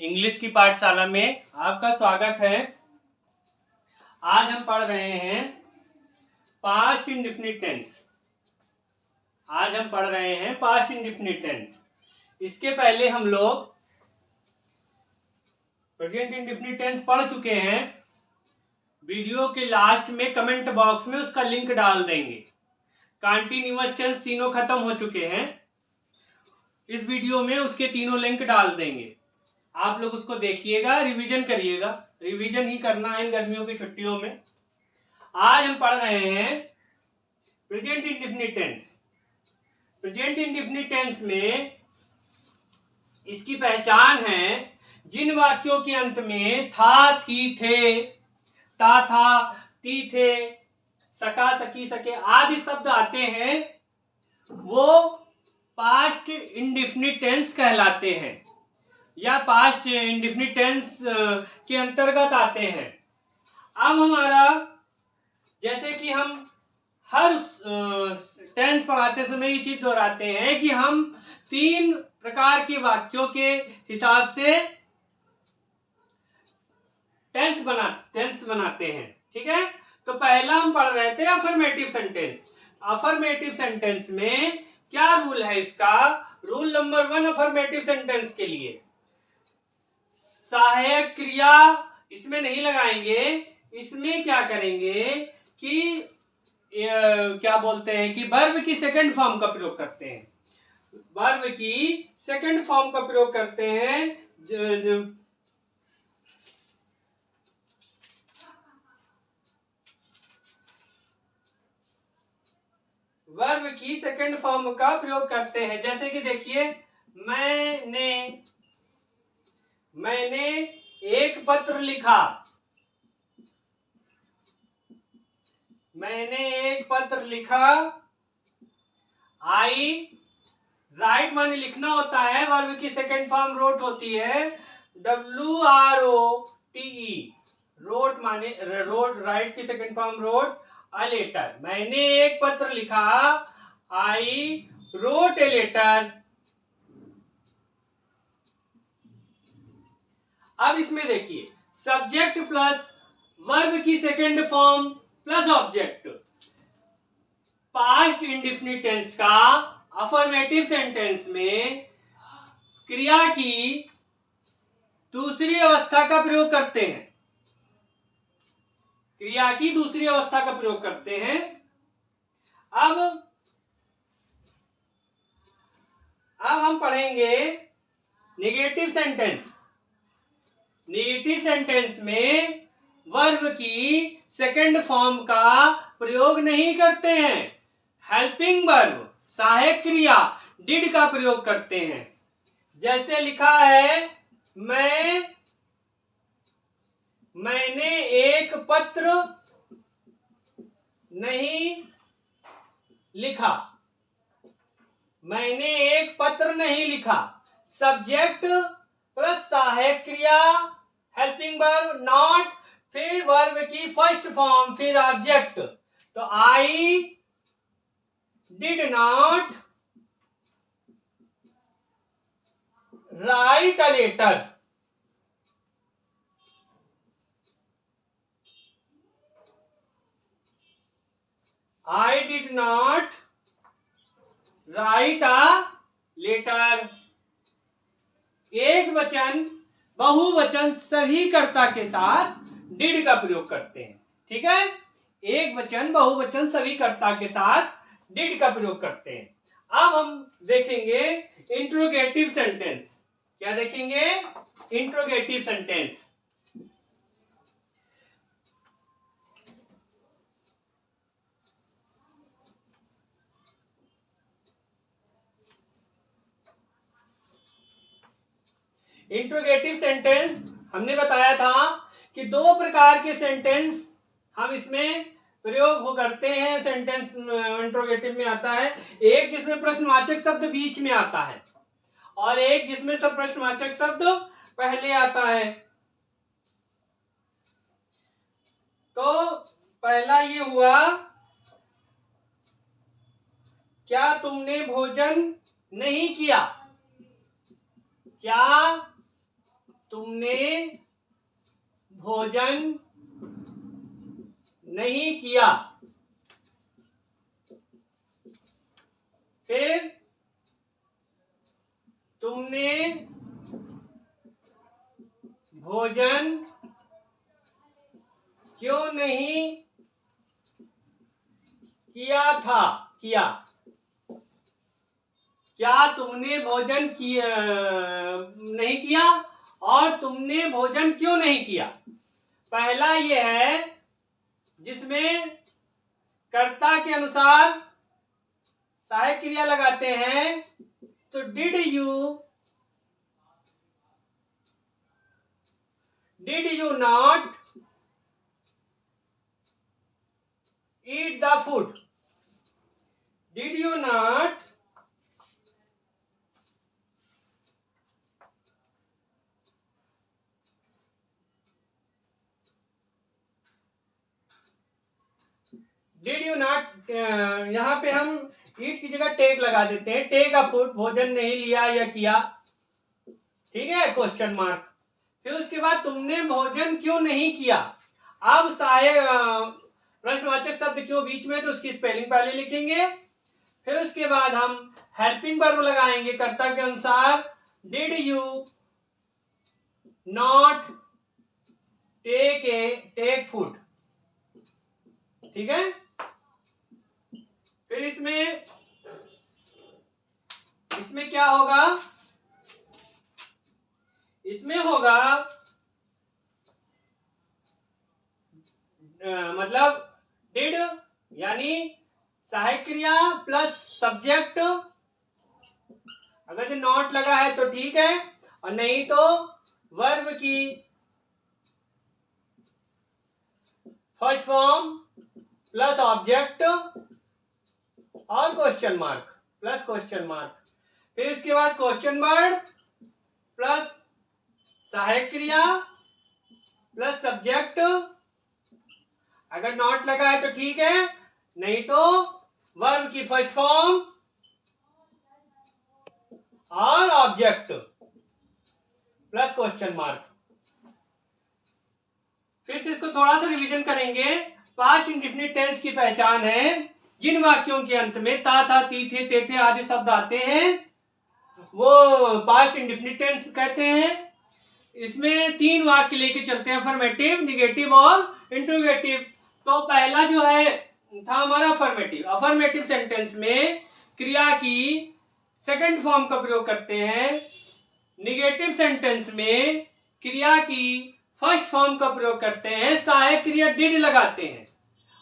English की पाठशाला में आपका स्वागत है। आज हम पढ़ रहे हैं पास्ट इंडेफिनिट टेंस। इसके पहले हम लोग प्रेजेंट इंडेफिनिट टेंस पढ़ चुके हैं। वीडियो के लास्ट में कमेंट बॉक्स में उसका लिंक डाल देंगे। कंटीन्यूअस टेंस तीनों खत्म हो चुके हैं। इस वीडियो में उसके तीनों लिंक डाल देंगे। आप लोग उसको देखिएगा, रिवीजन करिएगा। रिवीजन ही करना है इन गर्मियों की छुट्टियों में। आज हम पढ़ रहे हैं present indefinite tense. Present indefinite tense में इसकी पहचान है जिन वाक्यों के अंत में था, थी, थे, ता, था, ती, थे, सका, सकी, सके आदि शब्द आते हैं, वो पास्ट इंडेफिनिट टेंस कहलाते हैं या पास्ट इंडेफिनिट टेंस के अंतर्गत आते हैं। अब हमारा, जैसे कि हम हर टेंस पढ़ाते समय ये चीज दोहराते हैं कि हम 3 प्रकार के वाक्यों के हिसाब से टेंस बनाते हैं। ठीक है, तो पहला हम पढ़ रहे थे अफर्मेटिव सेंटेंस। अफर्मेटिव सेंटेंस में क्या रूल है इसका? रूल नंबर 1 अफर्मेटिव सेंटेंस के लिए सहायक क्रिया इसमें नहीं लगाएंगे। इसमें क्या करेंगे कि क्या बोलते हैं कि वर्ब की सेकंड फॉर्म का प्रयोग करते हैं। वर्ब की सेकंड फॉर्म का प्रयोग करते हैं। वर्ब की सेकंड फॉर्म का प्रयोग करते हैं। जैसे कि देखिए, मैंने एक पत्र लिखा। मैंने एक पत्र लिखा। आई राइट माने लिखना होता है। वर्ब की सेकंड फॉर्म रोट होती है, WROTE। रोट माने रोट, राइट की second form wrote a letter. मैंने एक पत्र लिखा, आई रोट ए लेटर। अब इसमें देखिए, सब्जेक्ट प्लस वर्ब की second form plus object. Past indefinite tense का अफर्मेटिव सेंटेंस में क्रिया की दूसरी अवस्था का प्रयोग करते हैं। क्रिया की दूसरी अवस्था का प्रयोग करते हैं। अब हम पढ़ेंगे नेगेटिव सेंटेंस। नेगेटिव सेंटेंस में वर्ब की सेकंड फॉर्म का प्रयोग नहीं करते हैं। हेल्पिंग वर्ब, सहायक क्रिया डिड का प्रयोग करते हैं। जैसे लिखा है, मैंने एक पत्र नहीं लिखा। मैंने एक पत्र नहीं लिखा। सब्जेक्ट प्लस सहायक क्रिया, हेल्पिंग वर्ब नॉट, फिर वर्ब की फर्स्ट फॉर्म, फिर ऑब्जेक्ट। तो I did not write a letter. I did not write a letter. एक वचन बहुवचन सभी कर्ता के साथ डिड का प्रयोग करते हैं। ठीक है, एक वचन बहुवचन सभी कर्ता के साथ डिड का प्रयोग करते हैं। अब हम देखेंगे इंट्रोगेटिव सेंटेंस। क्या देखेंगे? Interrogative sentence. इंट्रोगेटिव सेंटेंस हमने बताया था कि 2 प्रकार के सेंटेंस हम इसमें प्रयोग हो करते हैं। सेंटेंस इंट्रोगेटिव में आता है, एक जिसमें प्रश्नवाचक शब्द बीच में आता है और एक जिसमें सब प्रश्नवाचक शब्द पहले आता है। तो पहला ये हुआ, क्या तुमने भोजन नहीं किया? क्या तुमने भोजन नहीं किया। फिर तुमने भोजन क्यों नहीं किया था। किया, क्या तुमने भोजन किया नहीं किया और तुमने भोजन क्यों नहीं किया। पहला ये है जिसमें कर्ता के अनुसार सहायक क्रिया लगाते हैं। तो did you not eat the food? Did you not यहाँ पे हम ईट की जगह टेक लगा देते हैं। टेक अ फूड, भोजन नहीं लिया या किया, ठीक है, क्वेश्चन मार्क। फिर उसके बाद तुमने भोजन क्यों नहीं किया। अब सहायक प्रश्नवाचक शब्द क्यों बीच में, तो उसकी स्पेलिंग पहले लिखेंगे। फिर उसके बाद हम हेल्पिंग वर्ब लगाएंगे कर्ता के अनुसार। Did you not take food, ठीक है। फिर इसमें क्या होगा, इसमें होगा मतलब डिड यानी सहायक क्रिया प्लस सब्जेक्ट। अगर जो नॉट लगा है तो ठीक है, और नहीं तो वर्ब की फर्स्ट फॉर्म प्लस ऑब्जेक्ट और question mark plus question mark. फिर इसके बाद क्वेश्चन वर्ड प्लस सहायक क्रिया प्लस सब्जेक्ट। अगर नॉट लगा है तो ठीक है, नहीं तो वर्ब की फर्स्ट फॉर्म और ऑब्जेक्ट प्लस क्वेश्चन मार्क। फिर से इसको थोड़ा सा रिवीजन करेंगे। पास्ट इंडेफिनिट टेंस की पहचान है जिन वाक्यों के अंत में ता था ती थे ते थे आदि शब्द आते हैं वो पास्ट इंडेफिनिट टेंस कहते हैं। इसमें 3 वाक्य लेके चलते हैं, अफर्मेटिव, निगेटिव और इंट्रोगेटिव। तो पहला जो है था हमारा अफर्मेटिव। अफर्मेटिव सेंटेंस में क्रिया की सेकंड फॉर्म का प्रयोग करते हैं। निगेटिव सेंटेंस में क्रिया की फर्स्ट फॉर्म का प्रयोग करते हैं, सहायक क्रिया डिड लगाते हैं।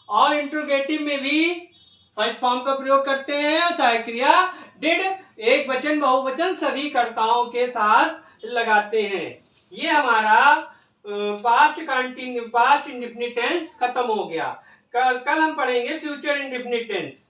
और इंट्रोगेटिव में भी फर्स्ट फॉर्म का प्रयोग करते हैं और सहायक क्रिया डिड एक वचन बहुवचन सभी कर्ताओं के साथ लगाते हैं। ये हमारा पास्ट इंडेफिनिट टेंस खत्म हो गया। कल हम पढ़ेंगे फ्यूचर इंडेफिनिट टेंस।